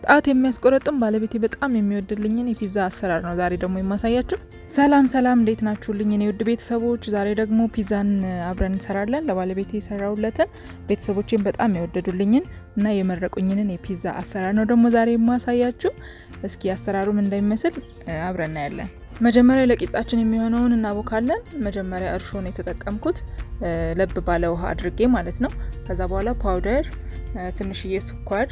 ጣት የሚያስቆረጥም ባለቤቴ በጣም የሚወድልኝን የፒዛ አሰራር ነው ዛሬ ደግሞ የማሳያችሁ። ሰላም እንዴት ናችሁልኝ እኔ ውድ ቤተሰቦች? ዛሬ ደግሞ ፒዛን አብረን እንሰራለን። ለባለቤቴ የሰራውለትን ቤተሰቦቼን በጣም የወደዱልኝን እና የመረቁኝንን የፒዛ አሰራር ነው ደግሞ ዛሬ የማሳያችሁ። እስኪ አሰራሩም እንደሚመስል አብረን እናያለን። መጀመሪያ ለቂጣችን የሚሆነውን እናቦካለን። መጀመሪያ እርሾ ነው የተጠቀምኩት፣ ለብ ባለ ውሃ አድርጌ ማለት ነው። ከዛ በኋላ ፓውደር፣ ትንሽዬ ስኳር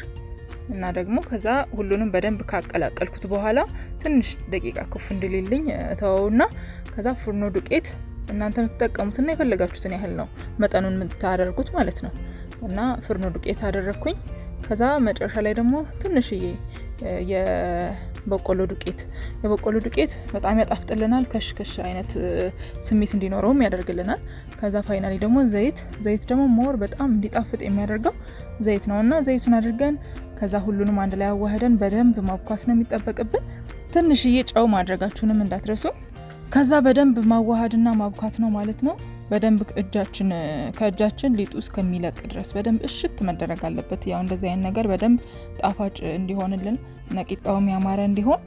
እና ደግሞ ከዛ ሁሉንም በደንብ ካቀላቀልኩት በኋላ ትንሽ ደቂቃ ኩፍ እንድልልኝ ተወውና ከዛ ፍርኖ ዱቄት እናንተ የምትጠቀሙትና የፈለጋችሁትን ያህል ነው መጠኑን የምታደርጉት ማለት ነው። እና ፍርኖ ዱቄት አደረኩኝ። ከዛ መጨረሻ ላይ ደግሞ ትንሽዬ የበቆሎ ዱቄት በጣም ያጣፍጥልናል፣ ከሽከሽ አይነት ስሜት እንዲኖረውም ያደርግልናል። ከዛ ፋይናሊ ደግሞ ዘይት ደግሞ ሞር በጣም እንዲጣፍጥ የሚያደርገው ዘይት ነውና ዘይቱን አድርገን ከዛ ሁሉንም አንድ ላይ አዋህደን በደንብ ማብኳት ነው የሚጠበቅብን። ትንሽዬ ጨው ማድረጋችሁንም እንዳትረሱ። ከዛ በደንብ ማዋሃድና ማብኳት ነው ማለት ነው። በደንብ ከእጃችን ሊጡ እስከሚለቅ ድረስ በደንብ እሽት መደረግ አለበት። ያው እንደዚህ አይነት ነገር በደንብ ጣፋጭ እንዲሆንልን እና ቂጣውም ያማረ እንዲሆን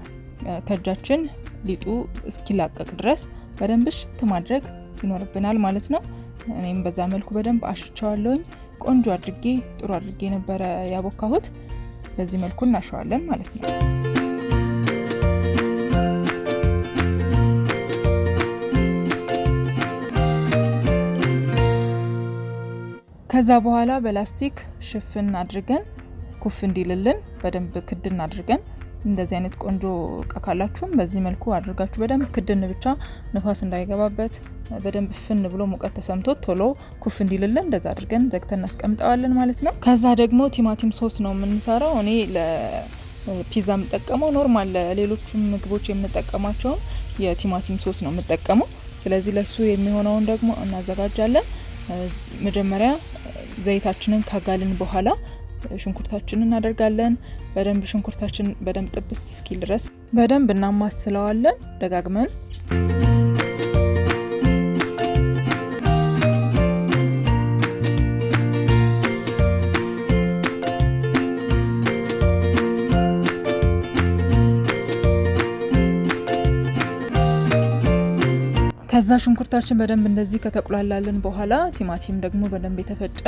ከእጃችን ሊጡ እስኪላቀቅ ድረስ በደንብ እሽት ማድረግ ይኖርብናል ማለት ነው። እኔም በዛ መልኩ በደንብ አሽቸዋለሁኝ። ቆንጆ አድርጌ ጥሩ አድርጌ ነበረ ያቦካሁት። በዚህ መልኩ እናሸዋለን ማለት ነው። ከዛ በኋላ በላስቲክ ሽፍን አድርገን ኩፍ እንዲልልን በደንብ ክድን አድርገን እንደዚህ አይነት ቆንጆ እቃ ካላችሁም በዚህ መልኩ አድርጋችሁ በደንብ ክድን ብቻ ንፋስ እንዳይገባበት በደንብ ፍን ብሎ ሙቀት ተሰምቶት ቶሎ ኩፍ እንዲልልን እንደዛ አድርገን ዘግተን እናስቀምጠዋለን ማለት ነው። ከዛ ደግሞ ቲማቲም ሶስ ነው የምንሰራው። እኔ ለፒዛ የምጠቀመው ኖርማል ለሌሎችም ምግቦች የምንጠቀማቸው የቲማቲም ሶስ ነው የምጠቀመው። ስለዚህ ለሱ የሚሆነውን ደግሞ እናዘጋጃለን። መጀመሪያ ዘይታችንን ካጋልን በኋላ ሽንኩርታችንን እናደርጋለን። በደንብ ሽንኩርታችን በደንብ ጥብስ እስኪል ድረስ በደንብ እናማስለዋለን ደጋግመን። ከዛ ሽንኩርታችን በደንብ እንደዚህ ከተቁላላልን በኋላ ቲማቲም ደግሞ በደንብ የተፈጨ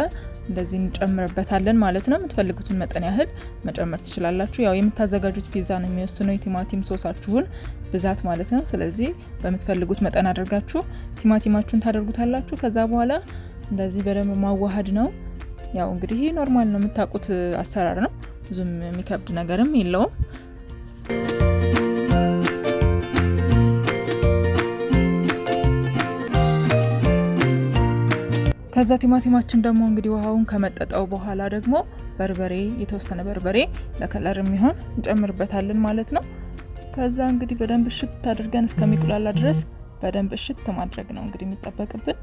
እንደዚህ እንጨምርበታለን ማለት ነው። የምትፈልጉትን መጠን ያህል መጨመር ትችላላችሁ። ያው የምታዘጋጁት ፒዛ ነው የሚወስነው የቲማቲም ሶሳችሁን ብዛት ማለት ነው። ስለዚህ በምትፈልጉት መጠን አድርጋችሁ ቲማቲማችሁን ታደርጉታላችሁ። ከዛ በኋላ እንደዚህ በደንብ ማዋሃድ ነው። ያው እንግዲህ ይሄ ኖርማል ነው፣ የምታውቁት አሰራር ነው። ብዙም የሚከብድ ነገርም የለውም። ከዛ ቲማቲማችን ደግሞ እንግዲህ ውሃውን ከመጠጠው በኋላ ደግሞ የተወሰነ በርበሬ ለከለር የሚሆን እንጨምርበታለን ማለት ነው። ከዛ እንግዲህ በደንብ እሽት አድርገን እስከሚቁላላ ድረስ በደንብ እሽት ማድረግ ነው እንግዲህ የሚጠበቅብን።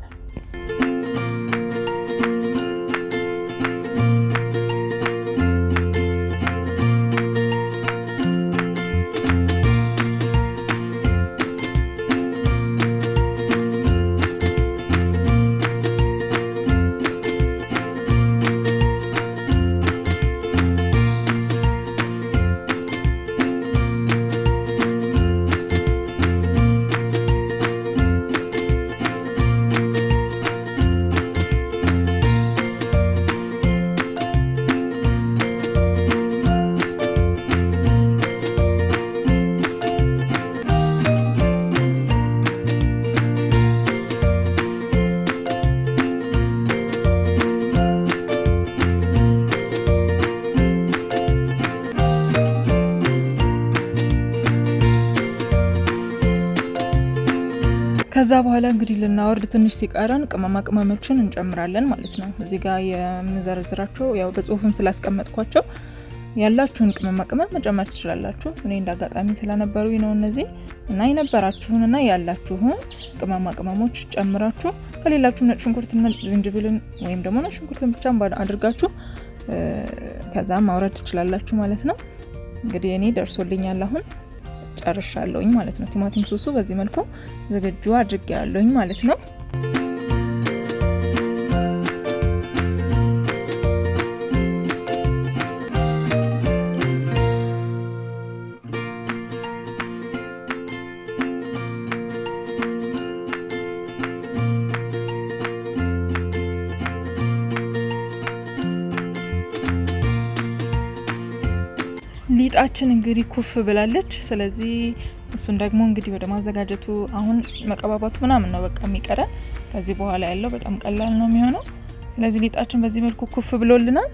ከዛ በኋላ እንግዲህ ልናወርድ ትንሽ ሲቀረን ቅመማ ቅመሞችን እንጨምራለን ማለት ነው። እዚህ ጋር የምዘረዝራቸው ያው በጽሁፍም ስላስቀመጥኳቸው ያላችሁን ቅመማ ቅመም መጨመር ትችላላችሁ። እኔ እንዳጋጣሚ ስለነበሩ ነው እነዚህ እና የነበራችሁንና ያላችሁን ቅመማ ቅመሞች ጨምራችሁ ከሌላችሁ ነጭ ሽንኩርትና ዝንጅብልን ወይም ደግሞ ነጭ ሽንኩርትን ብቻ አድርጋችሁ ከዛ ማውረድ ትችላላችሁ ማለት ነው። እንግዲህ እኔ ደርሶልኛል አሁን ጨርሻለሁኝ ማለት ነው። ቲማቲም ሶሱ በዚህ መልኩ ዝግጁ አድርጌያለሁኝ ማለት ነው። ሊጣችን እንግዲህ ኩፍ ብላለች። ስለዚህ እሱን ደግሞ እንግዲህ ወደ ማዘጋጀቱ አሁን መቀባባቱ ምናምን ነው በቃ የሚቀረን። ከዚህ በኋላ ያለው በጣም ቀላል ነው የሚሆነው። ስለዚህ ሊጣችን በዚህ መልኩ ኩፍ ብሎልናል።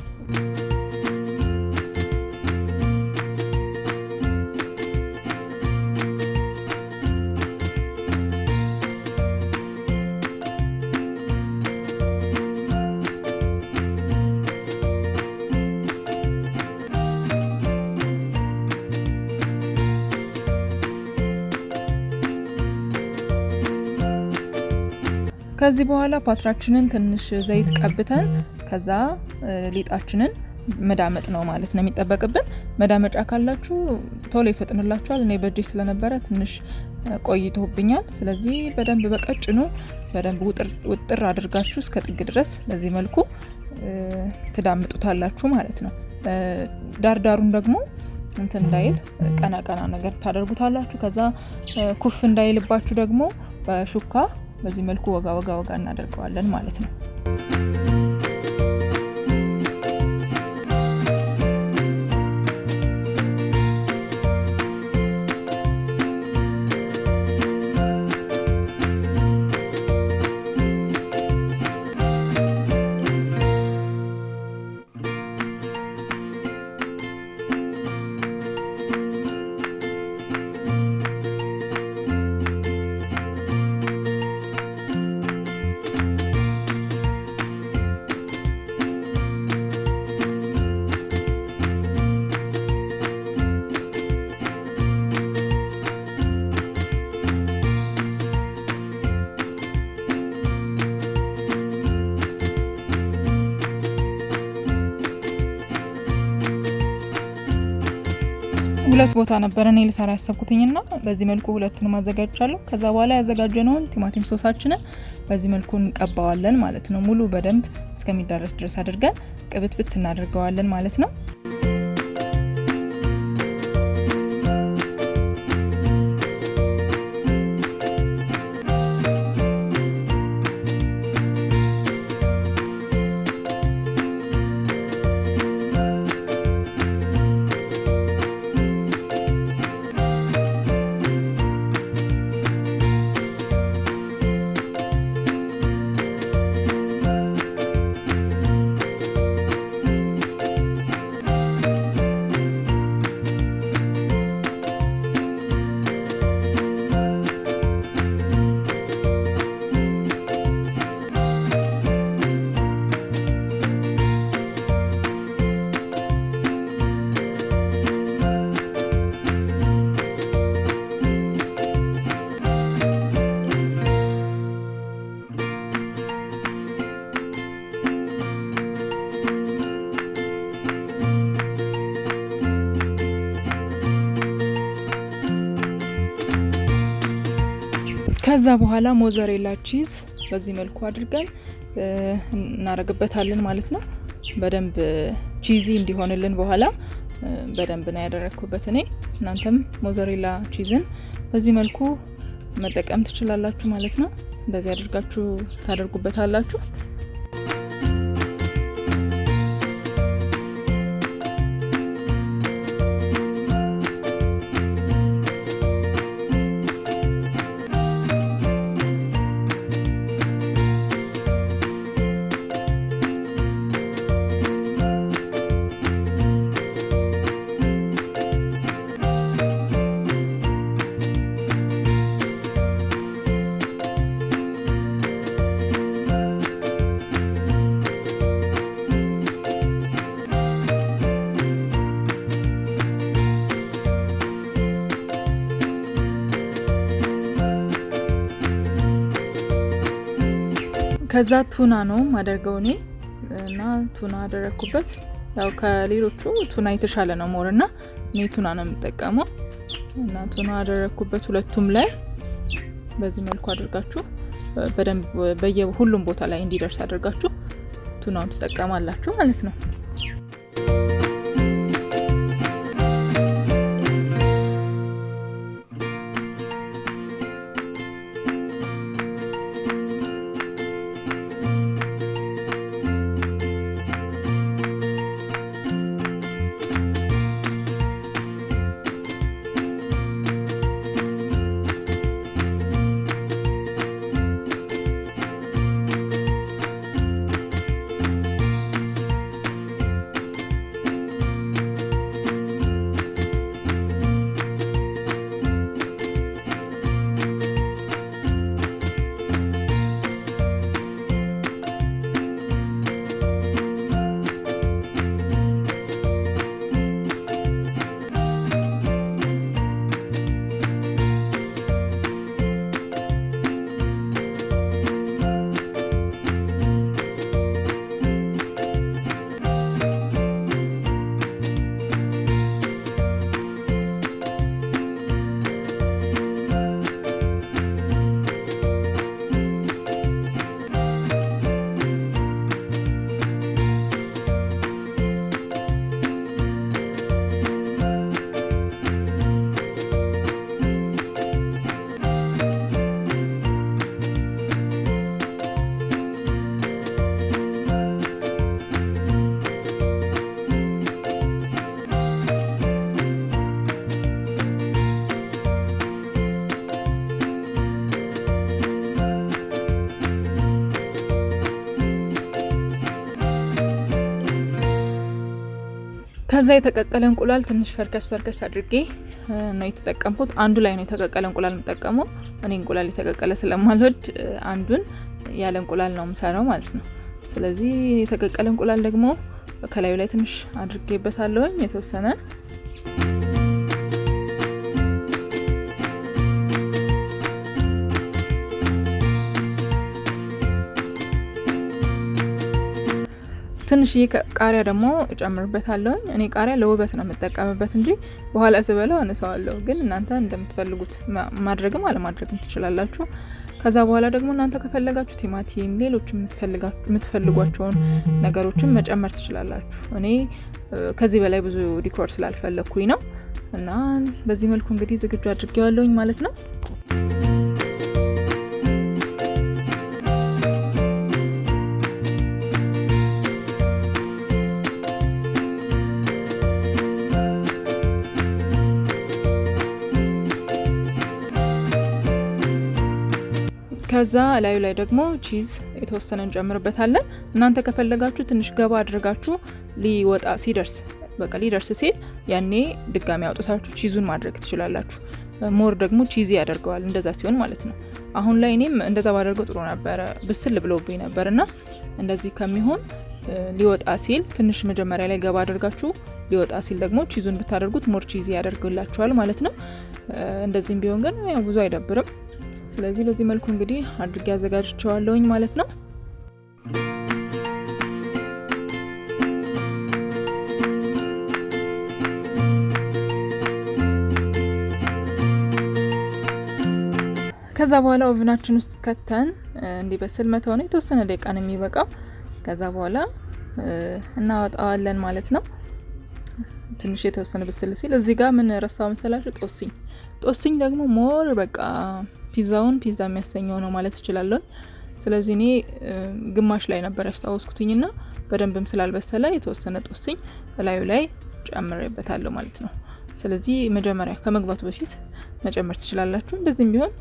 ከዚህ በኋላ ፓትራችንን ትንሽ ዘይት ቀብተን ከዛ ሊጣችንን መዳመጥ ነው ማለት ነው የሚጠበቅብን። መዳመጫ ካላችሁ ቶሎ ይፈጥንላችኋል። እኔ በእጄ ስለነበረ ትንሽ ቆይቶብኛል። ስለዚህ በደንብ በቀጭኑ በደንብ ውጥር አድርጋችሁ እስከ ጥግ ድረስ በዚህ መልኩ ትዳምጡታላችሁ ማለት ነው። ዳርዳሩን ደግሞ እንትን እንዳይል ቀና ቀና ነገር ታደርጉታላችሁ። ከዛ ኩፍ እንዳይልባችሁ ደግሞ በሹካ በዚህ መልኩ ወጋ ወጋ ወጋ እናደርገዋለን ማለት ነው። ሁለት ቦታ ነበር እኔ ልሰራ ያሰብኩትኝና በዚህ መልኩ ሁለቱንም አዘጋጅቻለሁ። ከዛ በኋላ ያዘጋጀነውን ቲማቲም ሶሳችንን በዚህ መልኩ እንቀባዋለን ማለት ነው። ሙሉ በደንብ እስከሚዳረስ ድረስ አድርገን ቅብትብት እናደርገዋለን ማለት ነው። ከዛ በኋላ ሞዘሬላ ቺዝ በዚህ መልኩ አድርገን እናረግበታለን ማለት ነው። በደንብ ቺዚ እንዲሆንልን በኋላ በደንብ ነው ያደረኩበት እኔ። እናንተም ሞዘሬላ ቺዝን በዚህ መልኩ መጠቀም ትችላላችሁ ማለት ነው። እንደዚህ አድርጋችሁ ታደርጉበታላችሁ። ከዛ ቱና ነው ማደርገው እኔ እና ቱና አደረኩበት። ያው ከሌሎቹ ቱና የተሻለ ነው ሞርና እኔ ቱና ነው የምጠቀመው እና ቱና አደረኩበት ሁለቱም ላይ። በዚህ መልኩ አድርጋችሁ በደንብ በየሁሉም ቦታ ላይ እንዲደርስ አድርጋችሁ ቱናውን ተጠቀማላችሁ ማለት ነው። ከዛ የተቀቀለ እንቁላል ትንሽ ፈርከስ አድርጌ ነው የተጠቀምኩት። አንዱ ላይ ነው የተቀቀለ እንቁላል የምጠቀመው። እኔ እንቁላል የተቀቀለ ስለማልወድ አንዱን ያለ እንቁላል ነው የምሰራው ማለት ነው። ስለዚህ የተቀቀለ እንቁላል ደግሞ ከላዩ ላይ ትንሽ አድርጌበታለሁ የተወሰነ። ትንሽ ቃሪያ ደግሞ እጨምርበታለሁ። እኔ ቃሪያ ለውበት ነው የምጠቀምበት እንጂ በኋላ ስበላው አነሳዋለሁ። ግን እናንተ እንደምትፈልጉት ማድረግም አለማድረግም ትችላላችሁ። ከዛ በኋላ ደግሞ እናንተ ከፈለጋችሁ ቲማቲም፣ ሌሎች የምትፈልጓቸውን ነገሮችን መጨመር ትችላላችሁ። እኔ ከዚህ በላይ ብዙ ዲኮር ስላልፈለኩኝ ነው እና በዚህ መልኩ እንግዲህ ዝግጁ አድርጌዋለሁኝ ማለት ነው። ከዛ ላዩ ላይ ደግሞ ቺዝ የተወሰነ እንጨምርበታለን። እናንተ ከፈለጋችሁ ትንሽ ገባ አድርጋችሁ ሊወጣ ሊደርስ ሲል ያኔ ድጋሚ አውጥታችሁ ቺዙን ማድረግ ትችላላችሁ። ሞር ደግሞ ቺዚ ያደርገዋል እንደዛ ሲሆን ማለት ነው። አሁን ላይ እኔም እንደዛ ባደርገው ጥሩ ነበረ፣ ብስል ብሎብኝ ነበርና እንደዚህ ከሚሆን ሊወጣ ሲል ትንሽ መጀመሪያ ላይ ገባ አድርጋችሁ ሊወጣ ሲል ደግሞ ቺዙን ብታደርጉት ሞር ቺዚ ያደርግላችኋል ማለት ነው። እንደዚህም ቢሆን ግን ያው ብዙ አይደብርም። ስለዚህ በዚህ መልኩ እንግዲህ አድርጌ አዘጋጅቼዋለሁኝ ማለት ነው። ከዛ በኋላ ኦቭናችን ውስጥ ከተን እንዲበስል መተው ነው። የተወሰነ ደቂቃ ነው የሚበቃው። ከዛ በኋላ እናወጣዋለን ማለት ነው። ትንሽ የተወሰነ ብስል ሲል እዚህ ጋር ምን ረሳው መሰላችሁ? ጦስኝ ደግሞ ሞር በቃ ፒዛውን ፒዛ የሚያሰኘው ነው ማለት እችላለሁ። ስለዚህ እኔ ግማሽ ላይ ነበር ያስታወስኩትኝና በደንብም ስላልበሰለ የተወሰነ ጦስኝ ላዩ ላይ ጨምሬበታለሁ ማለት ነው። ስለዚህ መጀመሪያ ከመግባቱ በፊት መጨመር ትችላላችሁ። እንደዚህም ቢሆን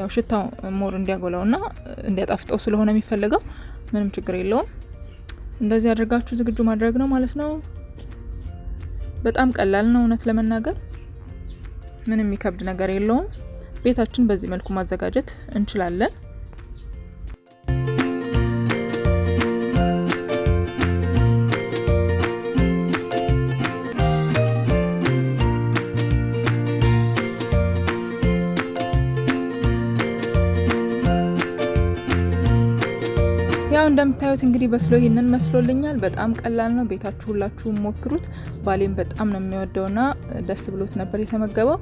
ያው ሽታው ሞር እንዲያጎላውና እንዲያጣፍጠው ስለሆነ የሚፈልገው ምንም ችግር የለውም። እንደዚህ አድርጋችሁ ዝግጁ ማድረግ ነው ማለት ነው። በጣም ቀላል ነው እውነት ለመናገር ምንም የሚከብድ ነገር የለውም። ቤታችን በዚህ መልኩ ማዘጋጀት እንችላለን። ያው እንደምታዩት እንግዲህ በስሎ ይሄንን መስሎልኛል። በጣም ቀላል ነው። ቤታችሁ ሁላችሁም ሞክሩት። ባሌም በጣም ነው የሚወደውና ደስ ብሎት ነበር የተመገበው።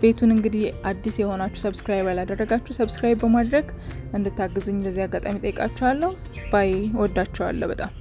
ቤቱን እንግዲህ አዲስ የሆናችሁ ሰብስክራይብ ያላደረጋችሁ ሰብስክራይብ በማድረግ እንድታግዙኝ በዚህ አጋጣሚ ጠይቃችኋለሁ። ባይ ወዳችኋለሁ በጣም